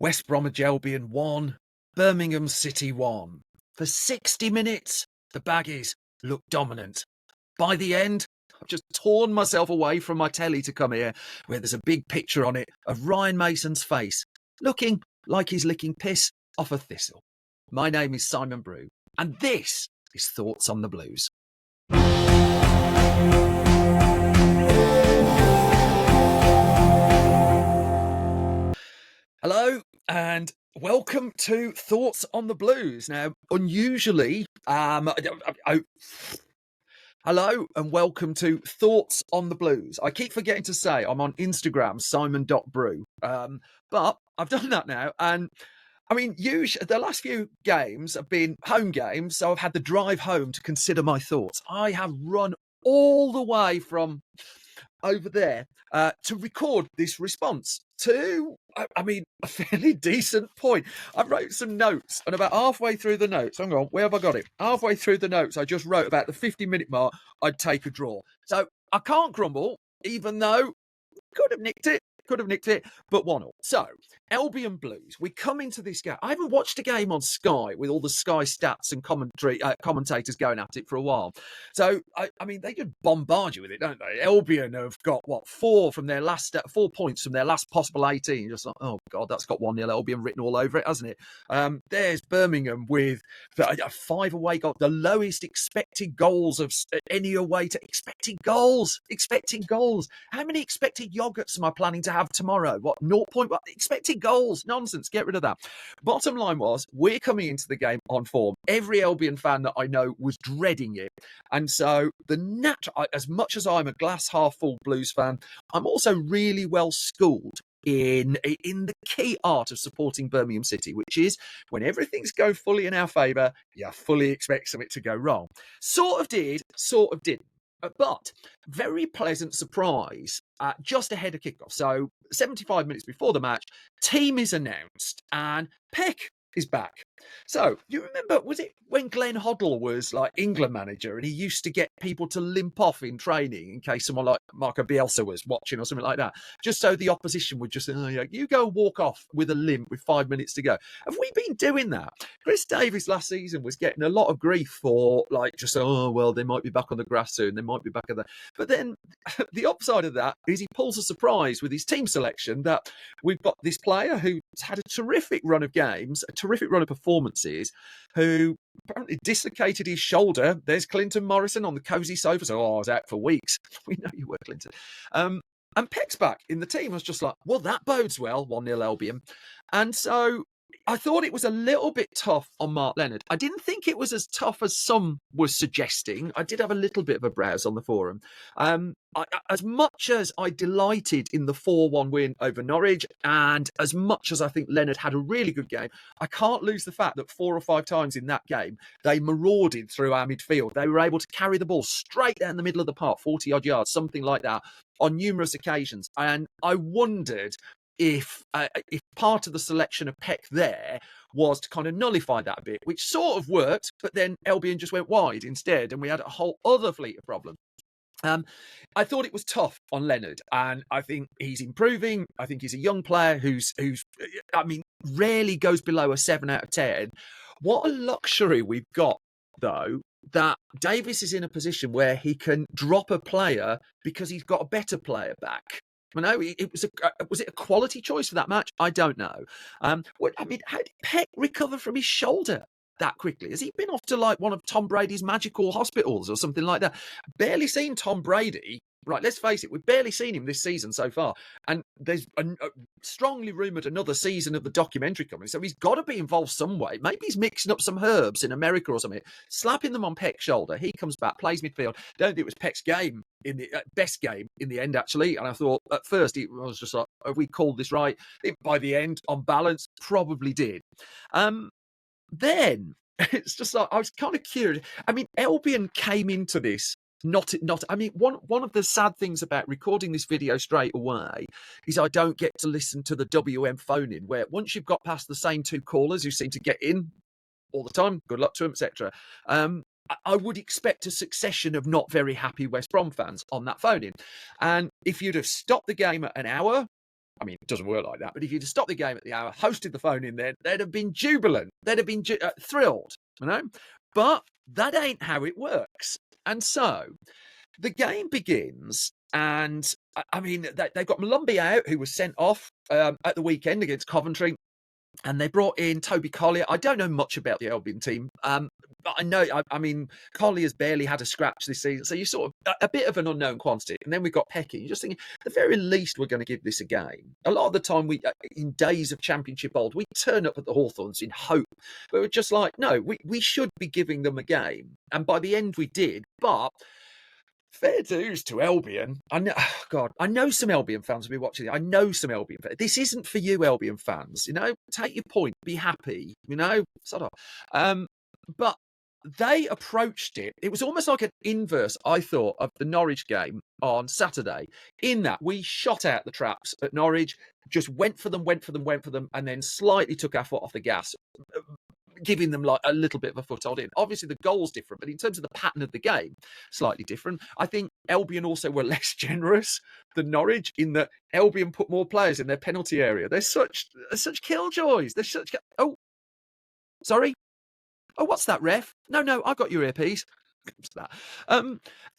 West Bromwich Albion 1, Birmingham City 1. For 60 minutes, the Baggies looked dominant. By the end, I've just torn myself away from my telly to come here, where there's a big picture on it of Ryan Mason's face, looking like he's licking piss off a thistle. My name is Simon Brew, and this is Thoughts on the Blues. Hello, and welcome to Thoughts on the Blues. Now, unusually, hello and welcome to Thoughts on the Blues. I keep forgetting to say I'm on Instagram, simon.brew, but I've done that now, and I mean, usually the last few games have been home games, so I've had the drive home to consider my thoughts. I have run all the way from over there to record this response to, a fairly decent point. I wrote some notes, and about halfway through the notes, hang on, where have I got it? Halfway through the notes, I just wrote about the 50-minute mark, I'd take a draw. So I can't grumble, even though could have nicked it, but 1-1. So, Albion Blues, we come into this game. I haven't watched a game on Sky with all the Sky stats and commentators going at it for a while. So, I mean, they just bombard you with it, don't they? Albion have got, 4 from their last 4 points from their last possible 18. You're just like, oh, God, that's got 1-0 Albion written all over it, hasn't it? There's Birmingham with a 5 away goal, the lowest expected goals of any away to expecting goals. How many expected yogurts am I planning to have tomorrow? What, 0. What, expected goals? Nonsense. Get rid of that. Bottom line was, we're coming into the game on form. Every Albion fan that I know was dreading it. And so, as much as I'm a glass half full Blues fan, I'm also really well schooled in the key art of supporting Birmingham City, which is when everything's going fully in our favour, you fully expect something to go wrong. Sort of did, sort of didn't. But very pleasant surprise just ahead of kickoff. So 75 minutes before the match, team is announced and Peck is back. So you remember, was it when Glenn Hoddle was like England manager and he used to get people to limp off in training in case someone like Marco Bielsa was watching or something like that, just so the opposition would just say, oh, yeah, you go walk off with a limp with 5 minutes to go. Have we been doing that? Chris Davies last season was getting a lot of grief for like just, oh, well, they might be back on the grass soon. They might be back at that. But then the upside of that is he pulls a surprise with his team selection that we've got this player who's had a terrific run of games, a terrific run of performances, who apparently dislocated his shoulder. There's Clinton Morrison on the cosy sofa. So, I was out for weeks. We know you were, Clinton. And Peck's back in the team. I was just like, well, that bodes well, 1-0 Albion. And so I thought it was a little bit tough on Mark Leonard. I didn't think it was as tough as some was suggesting. I did have a little bit of a browse on the forum. As much as I delighted in the 4-1 win over Norwich, and as much as I think Leonard had a really good game, I can't lose the fact that 4 or 5 times in that game, they marauded through our midfield. They were able to carry the ball straight down the middle of the park, 40-odd yards, something like that, on numerous occasions. And I wondered if part of the selection of Peck there was to kind of nullify that a bit, which sort of worked, but then Albion just went wide instead, and we had a whole other fleet of problems. I thought it was tough on Leonard, and I think he's improving. I think he's a young player who's rarely goes below a 7 out of 10. What a luxury we've got, though, that Davies is in a position where he can drop a player because he's got a better player back. I know was it a quality choice for that match? I don't know. How did Peck recover from his shoulder that quickly? Has he been off to like one of Tom Brady's magical hospitals or something like that? Barely seen Tom Brady. Right, let's face it, we've barely seen him this season so far. And there's a strongly rumoured another season of the documentary coming. So he's got to be involved some way. Maybe he's mixing up some herbs in America or something, slapping them on Peck's shoulder. He comes back, plays midfield. Don't think it was Peck's game, in the best game in the end, actually. And I thought at first, I was just like, have we called this right? I think by the end, on balance, probably did. Then it's just like, I was kind of curious. I mean, Albion came into this not. I mean, one of the sad things about recording this video straight away is I don't get to listen to the WM phone in, where once you've got past the same 2 callers who seem to get in all the time, good luck to them, etc. I would expect a succession of not very happy West Brom fans on that phone in. And if you'd have stopped the game at an hour, I mean, it doesn't work like that. But if you'd have stopped the game at the hour, hosted the phone in there, they'd have been jubilant. They'd have been thrilled, you know. But that ain't how it works. And so the game begins, and I mean, they've got Malumbi out, who was sent off at the weekend against Coventry. And they brought in Toby Collier. I don't know much about the Albion team, but I know, I mean, Collier's barely had a scratch this season. So you're sort of a bit of an unknown quantity. And then we've got Pecky. You're just thinking, at the very least, we're going to give this a game. A lot of the time, in days of Championship old, we turn up at the Hawthorns in hope. But we're just like, no, we should be giving them a game. And by the end, we did. But fair dues to Albion. I know, oh God, I know some Albion fans will be watching it. I know some Albion fans. This isn't for you, Albion fans. You know, take your point, be happy. You know, sort of. But they approached it. It was almost like an inverse, I thought, of the Norwich game on Saturday. In that we shot out the traps at Norwich, just went for them, and then slightly took our foot off the gas, giving them like a little bit of a foothold in. Obviously, the goal's different, but in terms of the pattern of the game, slightly different. I think Albion also were less generous than Norwich in that Albion put more players in their penalty area. They're such killjoys. They're such... Oh, sorry. Oh, what's that, ref? No, I got your earpiece. What's that?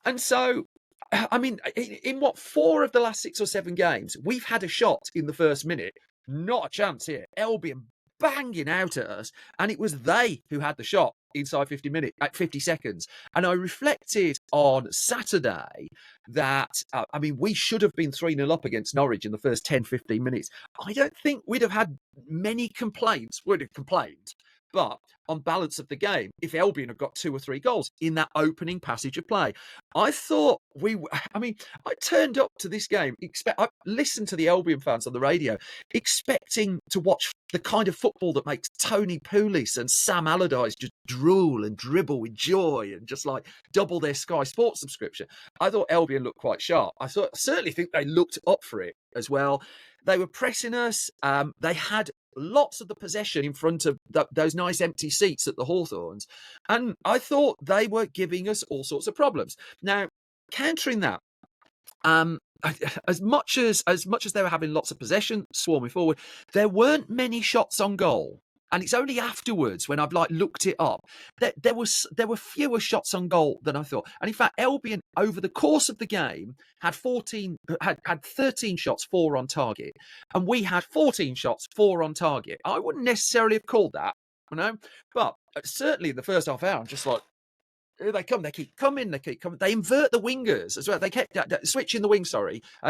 And so, I mean, in what, 4 of the last 6 or 7 games, we've had a shot in the first minute. Not a chance here. Albion banging out at us, and it was they who had the shot inside 50 seconds. And I reflected on Saturday that I mean, we should have been 3-0 up against Norwich in the first 10-15 minutes. I don't think we'd have had many complaints. Would have complained, but on balance of the game, if Albion had got 2 or 3 goals in that opening passage of play, I thought I turned up to this game, I listened to the Albion fans on the radio, expecting to watch the kind of football that makes Tony Pulis and Sam Allardyce just drool and dribble with joy and just like double their Sky Sports subscription. I thought Albion looked quite sharp. I certainly think they looked up for it as well. They were pressing us. They had lots of the possession in front of those nice empty seats at the Hawthorns. And I thought they were giving us all sorts of problems. Now, countering that, as much as they were having lots of possession, swarming forward, there weren't many shots on goal. And it's only afterwards when I've looked it up that there were fewer shots on goal than I thought. And in fact, Albion over the course of the game had 13 shots, 4 on target, and we had 14 shots, 4 on target. I wouldn't necessarily have called that, you know, but certainly in the first half hour, I'm just like, here they come. They keep coming. They invert the wingers as well. They kept switching the wings,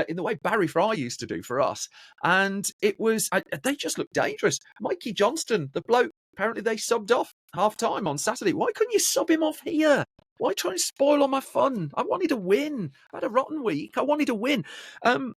in the way Barry Fry used to do for us. And it was, they just looked dangerous. Mikey Johnston, the bloke, apparently they subbed off half-time on Saturday. Why couldn't you sub him off here? Why try and spoil all my fun? I wanted to win. I had a rotten week. I wanted to win. And,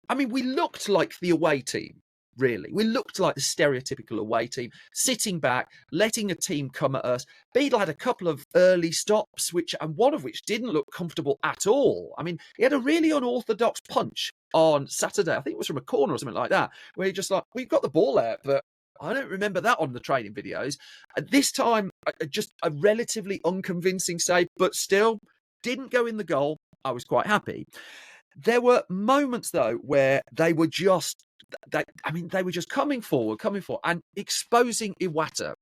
I mean, we looked like the away team. Really, we looked like the stereotypical away team, sitting back, letting a team come at us. Beadle had a couple of early stops, and one of which didn't look comfortable at all. I mean, he had a really unorthodox punch on Saturday. I think it was from a corner or something like that, where he just we've got the ball out, but I don't remember that on the training videos. This time, just a relatively unconvincing save, but still didn't go in the goal. I was quite happy. There were moments, though, where they were just coming forward and exposing Iwata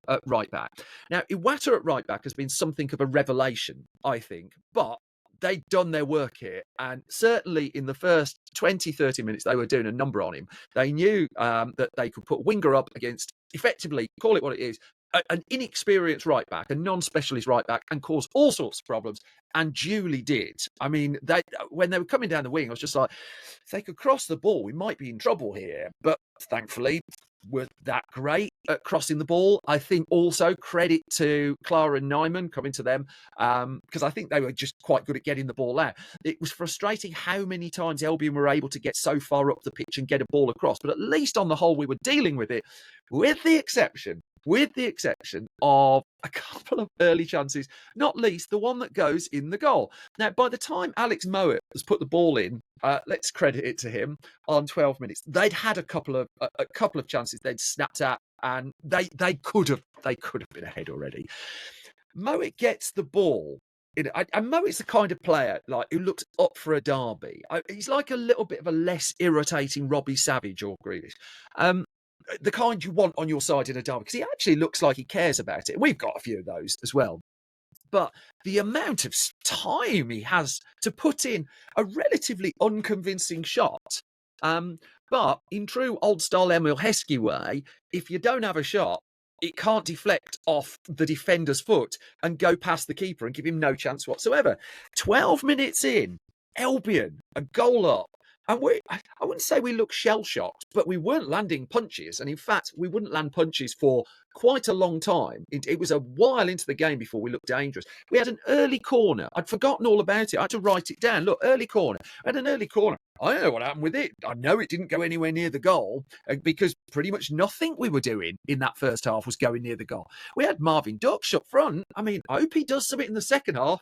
at right back. Now, Iwata at right back has been something of a revelation, I think, but they'd done their work here. And certainly in the first 20, 30 minutes, they were doing a number on him. They knew that they could put Winger up against, effectively, call it what it is, an inexperienced right back, a non-specialist right back, and cause all sorts of problems, and duly did. I mean, when they were coming down the wing, I was just like, if they could cross the ball, we might be in trouble here. But thankfully, were that great at crossing the ball. I think also credit to Clara and Nyman, coming to them, because I think they were just quite good at getting the ball out. It was frustrating how many times Albion were able to get so far up the pitch and get a ball across, but at least on the whole, we were dealing with it, with the exception of a couple of early chances, not least the one that goes in the goal. Now, by the time Alex Mowat has put the ball in, let's credit it to him, on 12 minutes, they'd had a couple of chances they'd snapped at, and they could have been ahead already. Mowat gets the ball And Mo is the kind of player like who looks up for a derby. He's like a little bit of a less irritating Robbie Savage or Grealish. Um, the kind you want on your side in a derby because he actually looks like he cares about it. We've got a few of those as well. But the amount of time he has to put in a relatively unconvincing shot. But in true old style Emil Heskey way, if you don't have a shot, it can't deflect off the defender's foot and go past the keeper and give him no chance whatsoever. 12 minutes in, Albion, a goal up. And I wouldn't say we looked shell-shocked, but we weren't landing punches. And in fact, we wouldn't land punches for quite a long time. It was a while into the game before we looked dangerous. We had an early corner. I'd forgotten all about it. I had to write it down. Look, early corner. I had an early corner. I don't know what happened with it. I know it didn't go anywhere near the goal because pretty much nothing we were doing in that first half was going near the goal. We had Marvin Dukes up front. I mean, I hope he does something in the second half.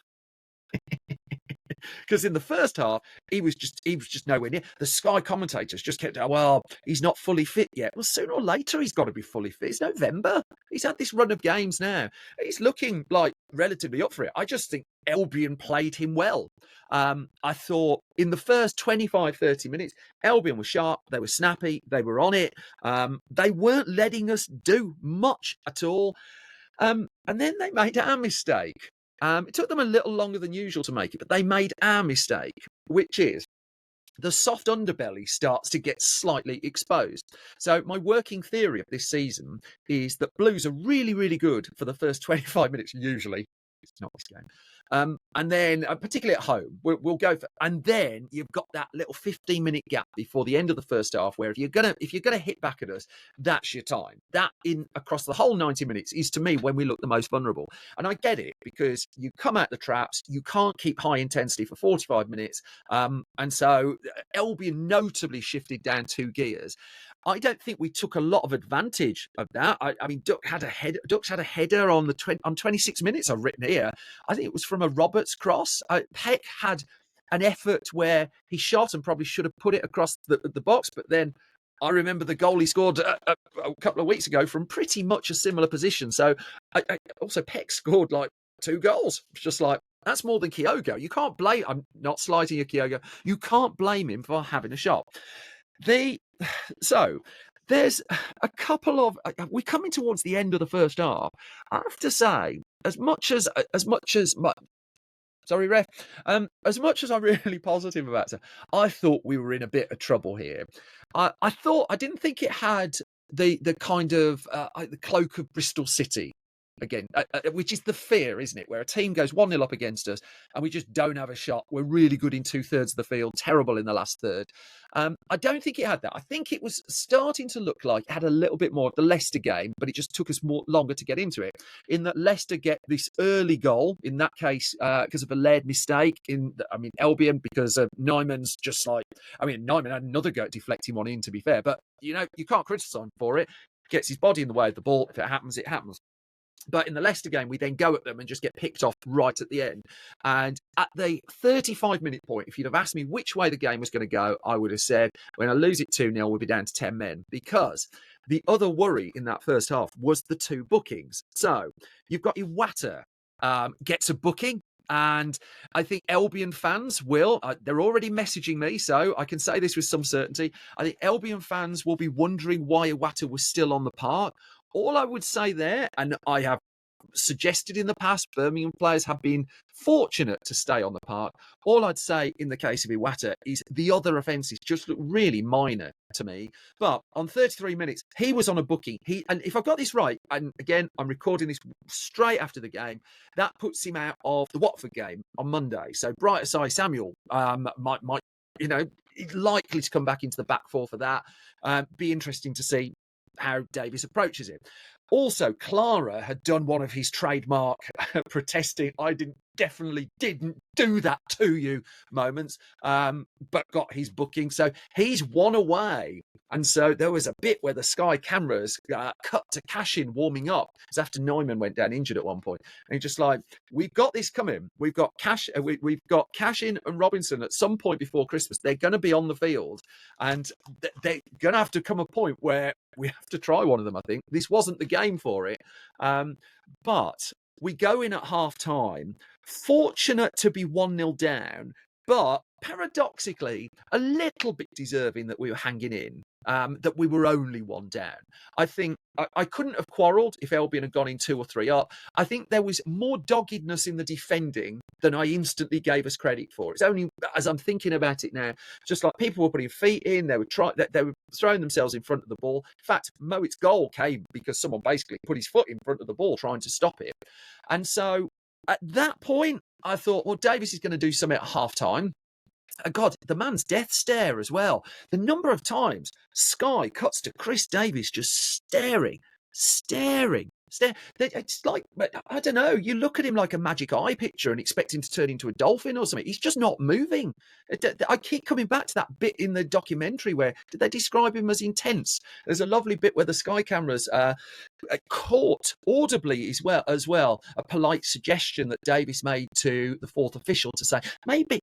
Because in the first half, he was just nowhere near. The Sky commentators just kept, well, he's not fully fit yet. Well, sooner or later, he's got to be fully fit. It's November. He's had this run of games now. He's looking like relatively up for it. I just think Albion played him well. I thought in the first 25, 30 minutes, Albion was sharp. They were snappy. They were on it. They weren't letting us do much at all. And then they made our mistake. It took them a little longer than usual to make it, but they made our mistake, which is the soft underbelly starts to get slightly exposed. So my working theory of this season is that Blues are really, really good for the first 25 minutes, usually. It's not this game. And then, particularly at home, we'll go for, and then you've got that little 15-minute gap before the end of the first half, where if you're gonna hit back at us, that's your time. That in across the whole 90 minutes is to me when we look the most vulnerable. And I get it because you come out the traps, you can't keep high intensity for 45 minutes, and so Albion notably shifted down 2 gears. I don't think we took a lot of advantage of that. I mean, Dukes had a header on 26 minutes. I've written here. I think it was from a Roberts cross. Peck had an effort where he shot and probably should have put it across the box, but then I remember the goal he scored a couple of weeks ago from pretty much a similar position. So also Peck scored like 2 goals. It's just like, that's more than Kyogo. You can't blame. I'm not slighting a Kyogo. You can't blame him for having a shot. So there's a couple of we're coming towards the end of the first half. I have to say, as much as sorry, ref. As much as I'm really positive about it, I thought we were in a bit of trouble here. I didn't think it had the kind of the cloak of Bristol City. Again, which is the fear, isn't it? Where a team goes 1-0 up against us and we just don't have a shot. We're really good in 2/3 of the field, terrible in the last third. I don't think it had that. I think it was starting to look like it had a little bit more of the Leicester game, but it just took us longer to get into it. In that Leicester get this early goal, in that case, because of a Laird mistake. Albion, because Nyman's just like, Nyman had another go at deflecting one in, to be fair, but you can't criticise him for it. Gets his body in the way of the ball. If it happens, it happens. But in the Leicester game, we then go at them and just get picked off right at the end. And at the 35-minute point, if you'd have asked me which way the game was going to go, I would have said, when I lose it 2-0, we'll be down to 10 men. Because the other worry in that first half was the 2 bookings. So you've got Iwata gets a booking. And I think Albion fans will, they're already messaging me, so I can say this with some certainty. I think Albion fans will be wondering why Iwata was still on the park. All I would say there, and I have suggested in the past, Birmingham players have been fortunate to stay on the park. All I'd say in the case of Iwata is the other offences just look really minor to me. But on 33 minutes, he was on a booking. And if I've got this right, and again, I'm recording this straight after the game, that puts him out of the Watford game on Monday. So Bright Asai Samuel might he's likely to come back into the back four for that. Be interesting to see how Davies approaches it. Also, Clara had done one of his trademark protesting, definitely didn't do that to you moments, but got his booking. So he's one away. And so there was a bit where the Sky cameras cut to Cashin warming up. Because after Neumann went down injured at one point. And he's just like, we've got this coming. We've got Cashin and Robinson at some point before Christmas. They're going to be on the field. And they're going to have to come a point where we have to try one of them, I think. This wasn't the game for it. But we go in at half time fortunate to be 1-0 down, but paradoxically, a little bit deserving that we were hanging in, that we were only 1 down. I think I couldn't have quarrelled if Albion had gone in 2 or 3 up. I think there was more doggedness in the defending than I instantly gave us credit for. It's only as I'm thinking about it now, just like people were putting feet in, they were throwing themselves in front of the ball. In fact, Mowatt's goal came because someone basically put his foot in front of the ball trying to stop it. And so at that point, I thought, well, Davies is going to do something at half-time. God, the man's death stare as well. The number of times Sky cuts to Chris Davies just staring. It's like, I don't know, you look at him like a magic eye picture and expect him to turn into a dolphin or something. He's just not moving. I keep coming back to that bit in the documentary where did they describe him as intense? There's a lovely bit where the Sky cameras caught audibly as well a polite suggestion that Davies made to the fourth official to say, maybe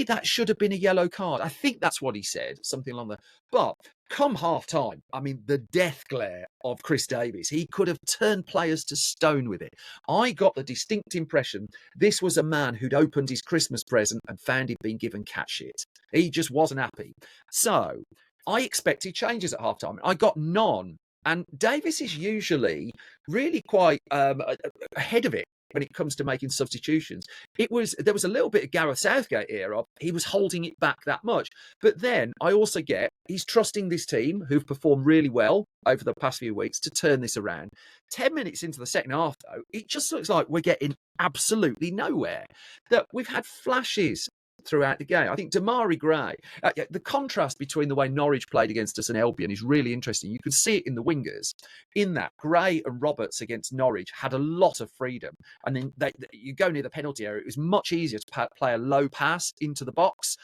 that should have been a yellow card. I think that's what he said, something along that. But come half time, I mean, the death glare of Chris Davies, he could have turned players to stone with it. I got the distinct impression this was a man who'd opened his Christmas present and found he'd been given cat shit. He just wasn't happy. So I expected changes at half time. I got none. And Davies is usually really quite ahead of it when it comes to making substitutions. There was a little bit of Gareth Southgate era. He was holding it back that much. But then I also get he's trusting this team who've performed really well over the past few weeks to turn this around. 10 minutes into the second half, though, it just looks like we're getting absolutely nowhere. That we've had flashes throughout the game. I think Damari Gray, the contrast between the way Norwich played against us and Albion is really interesting. You could see it in the wingers. In that, Gray and Roberts against Norwich had a lot of freedom. And then you go near the penalty area, it was much easier to play a low pass into the box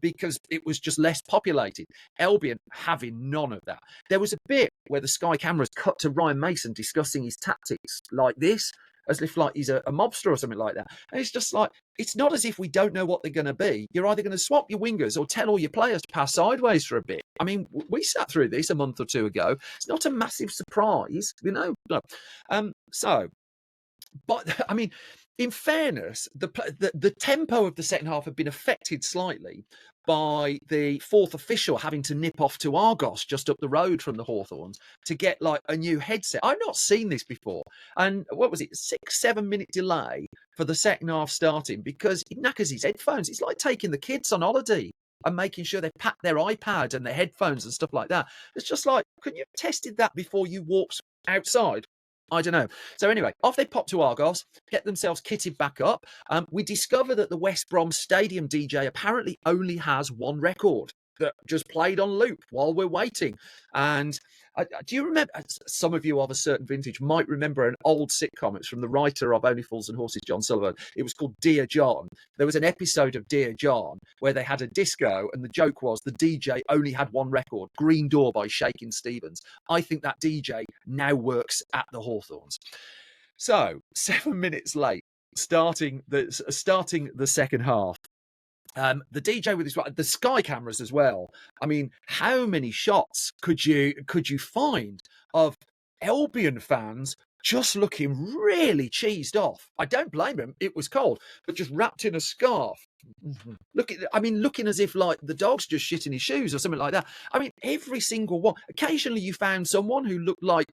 because it was just less populated. Albion having none of that. There was a bit where the Sky cameras cut to Ryan Mason discussing his tactics like this, as if like he's a mobster or something like that. And it's just like, it's not as if we don't know what they're going to be. You're either going to swap your wingers or tell all your players to pass sideways for a bit. I mean, we sat through this a month or two ago. It's not a massive surprise, you know. But I mean, in fairness, the tempo of the second half had been affected slightly by the fourth official having to nip off to Argos just up the road from the Hawthorns to get like a new headset. I've not seen this before. And what was it, 6-7 minute delay for the second half starting because he knackers his headphones. It's like taking the kids on holiday and making sure they pack their iPad and their headphones and stuff like that. It's just like, couldn't you have tested that before you walked outside? I don't know. So anyway, off they pop to Argos, get themselves kitted back up. We discover that the West Brom Stadium DJ apparently only has one record that just played on loop while we're waiting. And do you remember, some of you of a certain vintage might remember an old sitcom. It's from the writer of Only Fools and Horses, John Sullivan. It was called Dear John. There was an episode of Dear John where they had a disco and the joke was the DJ only had one record, Green Door by Shakin' Stevens. I think that DJ now works at the Hawthorns. So 7 minutes late, starting the second half. The DJ with the Sky cameras as well. I mean, how many shots could you find of Albion fans just looking really cheesed off? I don't blame them. It was cold, but just wrapped in a scarf. Looking as if like the dog's just shit in his shoes or something like that. I mean, every single one. Occasionally, you found someone who looked like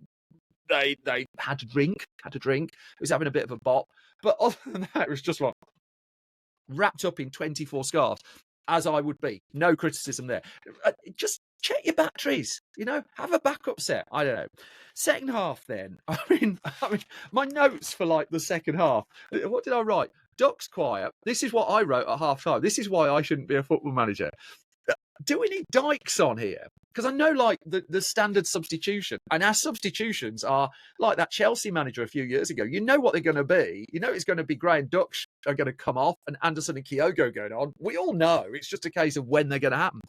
they had a drink, was having a bit of a bop. But other than that, it was just like wrapped up in 24 scarves, as I would be. No criticism there. Just check your batteries, you know, have a backup set. I don't know. Second half then. I mean, my notes for like the second half. What did I write? Ducks quiet. This is what I wrote at half time. This is why I shouldn't be a football manager. Do we need Dykes on here? Because I know like the standard substitution, and our substitutions are like that Chelsea manager a few years ago. You know what they're going to be. You know it's going to be Gray and Dutch are going to come off and Anderson and Kyogo going on. We all know. It's just a case of when they're going to happen.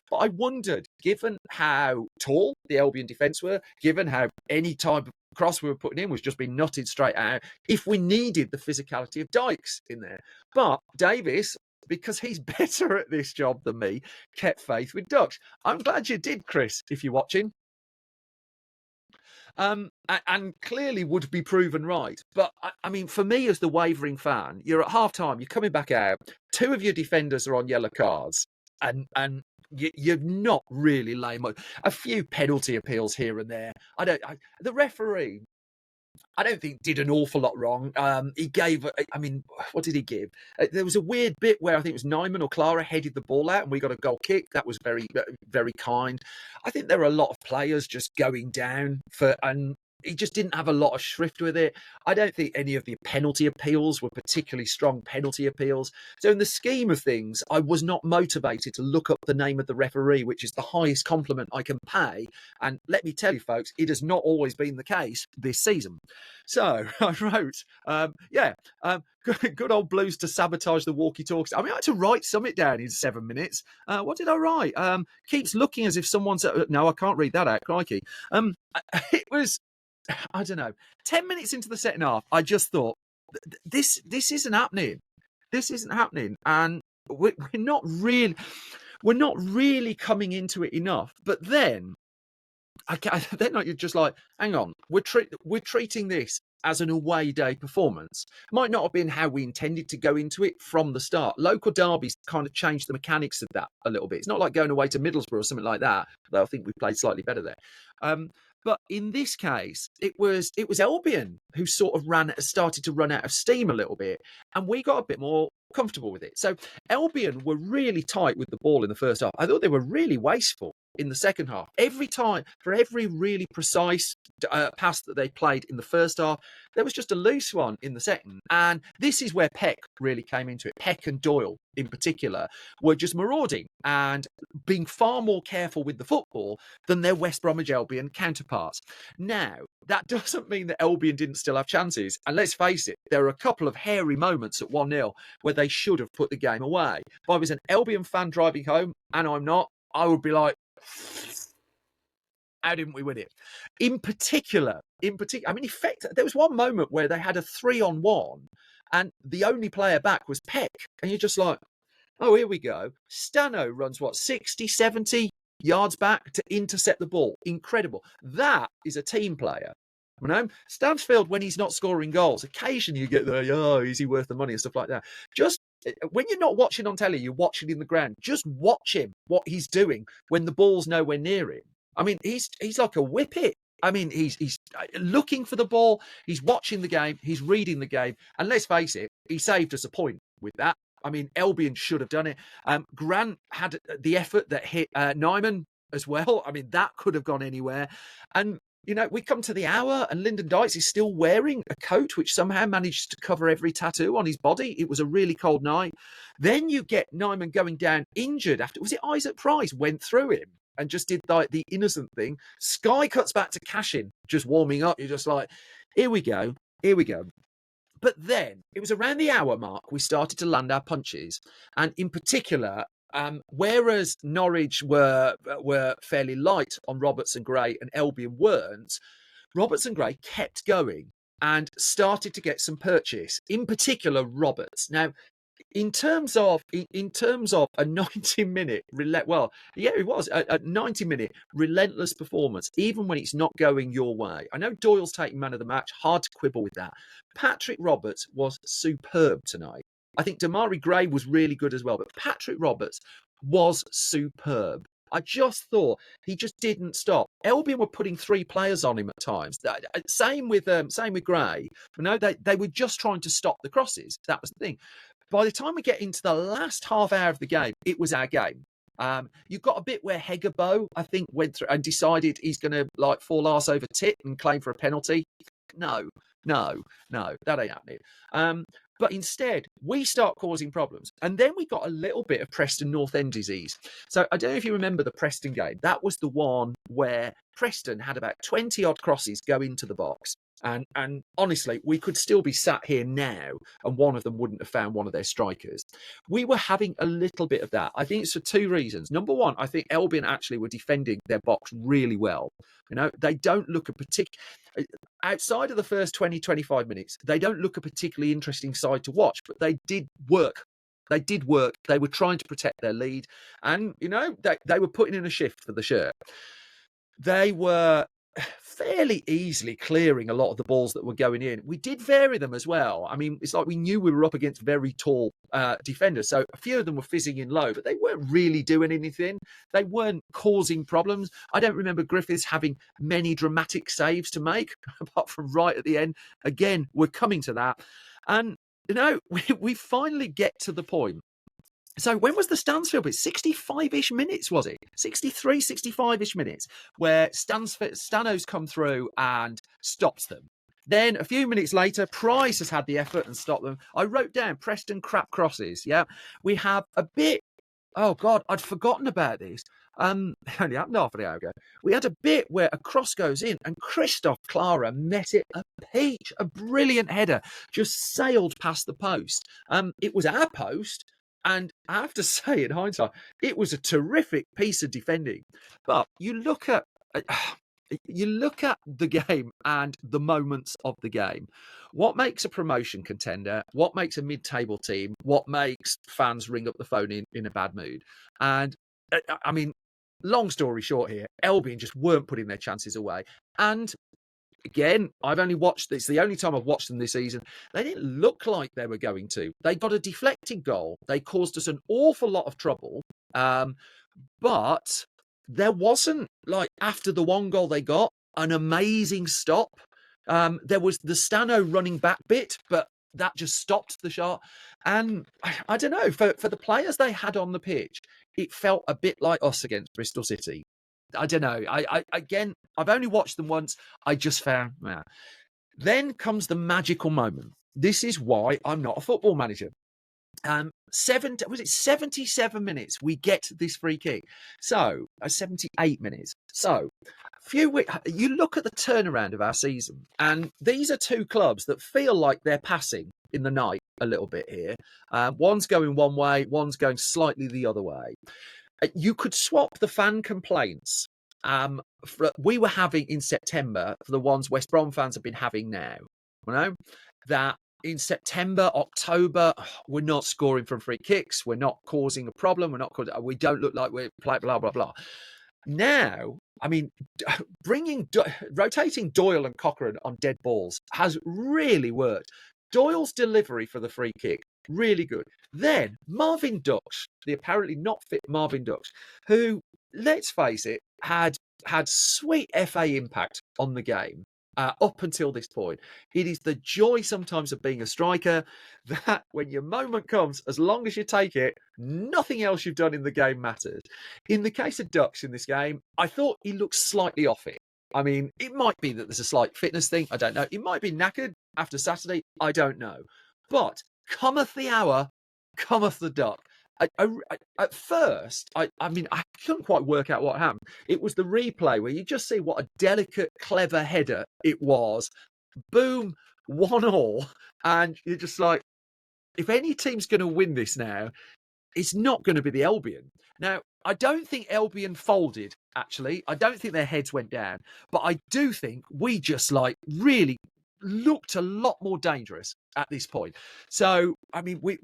But I wondered, given how tall the Albion defence were, given how any type of cross we were putting in was just being nutted straight out, if we needed the physicality of Dykes in there. But Davies, because he's better at this job than me, kept faith with Dutch. I'm glad you did, Chris, if you're watching. and clearly would be proven right. But I mean, for me as the wavering fan, you're at half time, you're coming back out, two of your defenders are on yellow cards, and you're not really lame. A few penalty appeals here and there. The referee, I don't think did an awful lot wrong. He gave, I mean, what did he give? There was a weird bit where I think it was Nyman or Clara headed the ball out and we got a goal kick. That was very, very kind. I think there were a lot of players just going down and he just didn't have a lot of shrift with it. I don't think any of the penalty appeals were particularly strong penalty appeals. So in the scheme of things, I was not motivated to look up the name of the referee, which is the highest compliment I can pay. And let me tell you, folks, it has not always been the case this season. So I wrote, good old Blues to sabotage the walkie-talkies. I mean, I had to write something down in 7 minutes. What did I write? Keeps looking as if someone's... No, I can't read that out, crikey. It was... I don't know. 10 minutes into the second half, I just thought, this isn't happening. This isn't happening, and we're not really coming into it enough. But then, you're just like, hang on, we're treating this as an away day performance. Might not have been how we intended to go into it from the start. Local derbies kind of changed the mechanics of that a little bit. It's not like going away to Middlesbrough or something like that, though I think we played slightly better there. But in this case, it was Albion who sort of started to run out of steam a little bit, and we got a bit more comfortable with it. So Albion were really tight with the ball in the first half. I thought they were really wasteful in the second half. Every time, for every really precise pass that they played in the first half, there was just a loose one in the second. And this is where Peck really came into it. Peck and Doyle, in particular, were just marauding and being far more careful with the football than their West Bromwich Albion counterparts. Now, that doesn't mean that Albion didn't still have chances. And let's face it, there are a couple of hairy moments at 1-0 where they should have put the game away. If I was an Albion fan driving home, and I'm not, I would be like, how didn't we win it? In particular, I mean, there was one moment where they had a 3-on-1 and the only player back was Peck. And you're just like, oh, here we go. Stano runs, 60, 70 yards back to intercept the ball. Incredible. That is a team player. You know, Stansfield, when he's not scoring goals, occasionally you get the, oh, is he worth the money and stuff like that. Just when you're not watching on telly, you're watching in the ground. Just watch him, what he's doing when the ball's nowhere near him. I mean, he's like a whippet. I mean, he's looking for the ball. He's watching the game. He's reading the game. And let's face it, he saved us a point with that. I mean, Albion should have done it. Grant had the effort that hit Nyman as well. I mean, that could have gone anywhere. And you know, we come to the hour and Lyndon Dykes is still wearing a coat which somehow managed to cover every tattoo on his body. It was a really cold night. Then you get Nyman going down injured after, was it Isaac Price went through him and just did like the innocent thing. Sky cuts back to Cashin, just warming up. You're just like, here we go. But then it was around the hour mark we started to land our punches. And in particular, whereas Norwich were fairly light on Roberts and Gray and Albion weren't, Roberts and Gray kept going and started to get some purchase, in particular Roberts. Now, in terms of a 90-minute, it was a 90-minute relentless performance, even when it's not going your way. I know Doyle's taking man of the match, hard to quibble with that. Patrick Roberts was superb tonight. I think Damari Gray was really good as well, but Patrick Roberts was superb. I just thought he just didn't stop. Albion were putting 3 players on him at times. Same with Gray. You know, they were just trying to stop the crosses. That was the thing. By the time we get into the last half hour of the game, it was our game. You've got a bit where Hegabo, I think, went through and decided he's going to like fall arse over tit and claim for a penalty. No, that ain't happening. But instead, we start causing problems. And then we got a little bit of Preston North End disease. So I don't know if you remember the Preston game. That was the one where Preston had about 20-odd crosses go into the box. And honestly, we could still be sat here now and one of them wouldn't have found one of their strikers. We were having a little bit of that. I think it's for 2 reasons. Number one, I think Albion actually were defending their box really well. You know, they don't look outside of the first 20, 25 minutes, they don't look a particularly interesting side to watch, but they did work. They were trying to protect their lead. And, you know, they were putting in a shift for the shirt. They were fairly easily clearing a lot of the balls that were going in. We did vary them as well. I mean, it's like we knew we were up against very tall defenders, so a few of them were fizzing in low, but they weren't really doing anything. They weren't causing problems. I don't remember Griffiths having many dramatic saves to make, apart from right at the end. Again, we're coming to that. And, we finally get to the point. So when was the Stansfield bit? 65-ish minutes, was it? 63, 65-ish minutes, where Stano's come through and stops them. Then a few minutes later, Price has had the effort and stopped them. I wrote down Preston crap crosses. Yeah, we have a bit. Oh God, I'd forgotten about this. Only happened half an hour ago. We had a bit where a cross goes in and Christoph Clara met it a peach, a brilliant header, just sailed past the post. It was our post. And I have to say, in hindsight, it was a terrific piece of defending. But you look at the game and the moments of the game. What makes a promotion contender? What makes a mid-table team? What makes fans ring up the phone in a bad mood? And I mean, long story short here, Albion just weren't putting their chances away. And again, I've only watched, it's the only time I've watched them this season. They didn't look like they were going to. They got a deflected goal. They caused us an awful lot of trouble. But there wasn't, like, after the one goal they got, an amazing stop. There was the Stano running back bit, but that just stopped the shot. And I don't know, for the players they had on the pitch, it felt a bit like us against Bristol City. I don't know. Again, I've only watched them once. I just found. Then comes the magical moment. This is why I'm not a football manager. 77 minutes we get this free kick. So 78 minutes. So you look at the turnaround of our season, and these are two clubs that feel like they're passing in the night a little bit here. One's going one way, one's going slightly the other way. You could swap the fan complaints we were having in September for the ones West Brom fans have been having now. You know, that in September, October, we're not scoring from free kicks. We're not causing a problem. We don't look like we're blah, blah, blah, blah. Now, I mean, rotating Doyle and Cochrane on dead balls has really worked. Doyle's delivery for the free kick, really good. Then Marvin Dux, the apparently not fit Marvin Dux, who, let's face it, had sweet FA impact on the game up until this point. It is the joy sometimes of being a striker that when your moment comes, as long as you take it, nothing else you've done in the game matters. In the case of Dux in this game, I thought he looked slightly off it. I mean, it might be that there's a slight fitness thing. I don't know. It might be knackered after Saturday. I don't know. But cometh the hour, cometh the duck. At first, I mean, I couldn't quite work out what happened. It was the replay where you just see what a delicate, clever header it was. Boom, 1-1. And you're just like, if any team's going to win this now, it's not going to be the Albion. Now, I don't think Albion folded, actually. I don't think their heads went down. But I do think we just, like, really looked a lot more dangerous at this point. So, I mean, we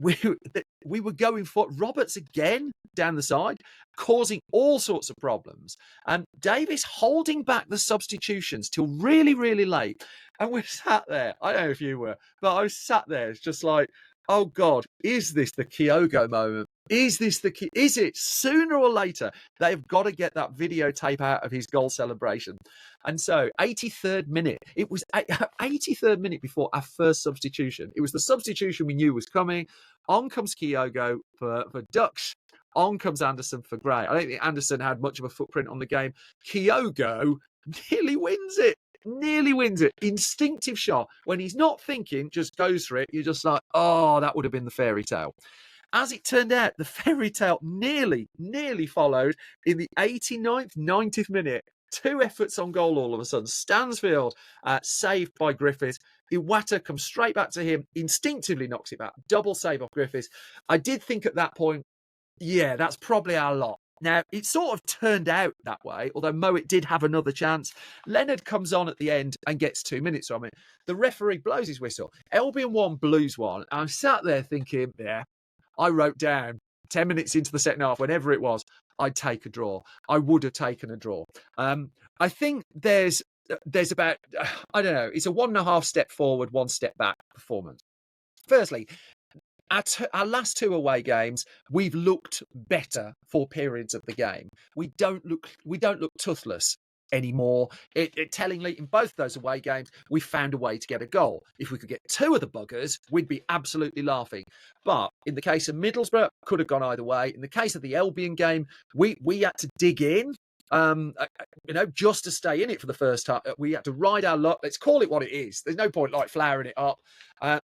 were going for Roberts again down the side, causing all sorts of problems. And Davies holding back the substitutions till really, really late. And we're sat there. I don't know if you were, but I was sat there. It's just like, oh God, is this the Kyogo moment? Is it sooner or later they've got to get that videotape out of his goal celebration? And so 83rd minute, it was 83rd minute before our first substitution. It was the substitution we knew was coming. On comes Kyogo for Dux. On comes Anderson for Gray. I don't think Anderson had much of a footprint on the game. Kyogo nearly wins it. Instinctive shot. When he's not thinking, just goes for it. You're just like, oh, that would have been the fairy tale. As it turned out, the fairy tale nearly followed in the 89th, 90th minute. Two efforts on goal all of a sudden. Stansfield saved by Griffiths. Iwata comes straight back to him, instinctively knocks it back. Double save off Griffiths. I did think at that point, yeah, that's probably our lot. Now, it sort of turned out that way, although Mowat did have another chance. Leonard comes on at the end and gets 2 minutes from it. The referee blows his whistle. Albion 1, Blues 1. I'm sat there thinking, yeah, I wrote down 10 minutes into the second half, whenever it was, I'd take a draw. I would have taken a draw. I think there's there's about, I don't know, it's a 1.5 step forward, 1 step back performance. Firstly, our last 2 away games, we've looked better for periods of the game. We don't look toothless anymore. Tellingly, in both those away games, we found a way to get a goal. If we could get 2 of the buggers, we'd be absolutely laughing. But in the case of Middlesbrough, could have gone either way. In the case of the Albion game, we had to dig in. Just to stay in it for the first half. We had to ride our luck. Let's call it what it is. There's no point like flowering it up.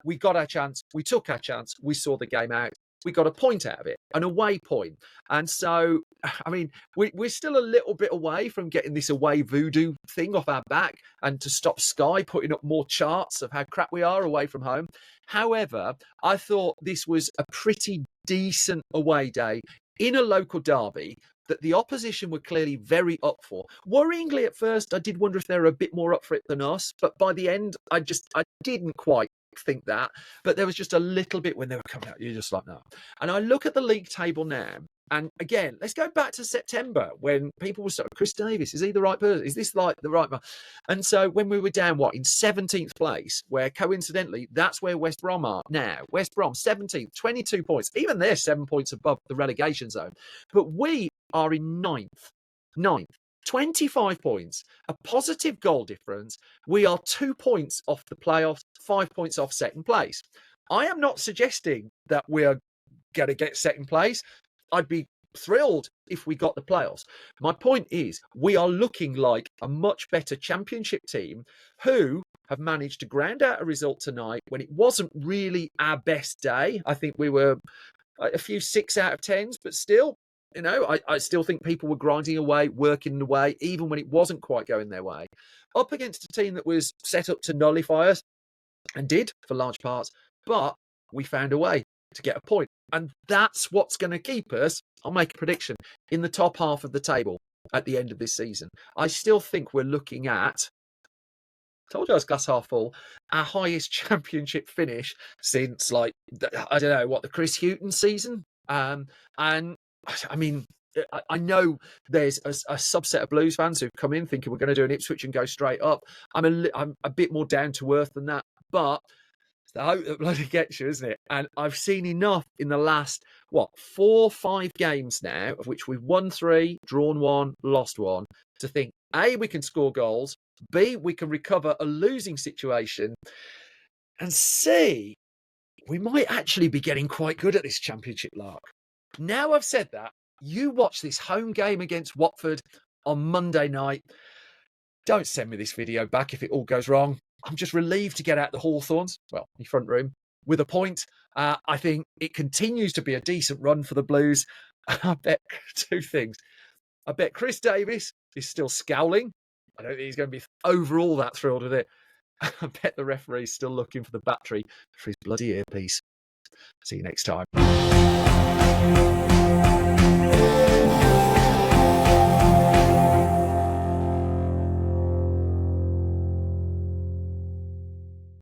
We got our chance. We took our chance. We saw the game out. We got a point out of it, an away point. And so, I mean, we're still a little bit away from getting this away voodoo thing off our back and to stop Sky putting up more charts of how crap we are away from home. However, I thought this was a pretty decent away day in a local derby that the opposition were clearly very up for. Worryingly at first, I did wonder if they were a bit more up for it than us. But by the end, I didn't quite think that. But there was just a little bit when they were coming out. You're just like, no. And I look at the league table now. And again, let's go back to September when people were saying, Chris Davies, is he the right person? Is this like the right man? And so when we were down, in 17th place, where coincidentally, that's where West Brom are now. West Brom, 17th, 22 points. Even they're 7 points above the relegation zone. But we are in ninth, 25 points, a positive goal difference. We are 2 points off the playoffs, 5 points off second place. I am not suggesting that we're going to get second place. I'd be thrilled if we got the playoffs. My point is, we are looking like a much better championship team who have managed to ground out a result tonight when it wasn't really our best day. I think we were a few 6 out of 10s, but still, I still think people were grinding away, working away, even when it wasn't quite going their way. Up against a team that was set up to nullify us, and did for large parts, but we found a way to get a point. And that's what's going to keep us, I'll make a prediction, in the top half of the table at the end of this season. I still think we're looking at, told you I was glass half full, our highest championship finish since, the Chris Hughton season. And I mean, I know there's a subset of Blues fans who've come in thinking we're going to do an Ipswich and go straight up. I'm a bit more down to earth than that, but it's the hope that bloody gets you, isn't it? And I've seen enough in the last 4 or 5 games now, of which we've won 3, drawn 1, lost 1, to think A, we can score goals, B, we can recover a losing situation, and C, we might actually be getting quite good at this championship lark. Now I've said that, you watch this home game against Watford on Monday night. Don't send me this video back if it all goes wrong. I'm just relieved to get out the Hawthorns, my front room, with a point. I think it continues to be a decent run for the Blues. I bet 2 things. I bet Chris Davies is still scowling. I don't think he's going to be overall that thrilled with it. I bet the referee's still looking for the battery for his bloody earpiece. See you next time.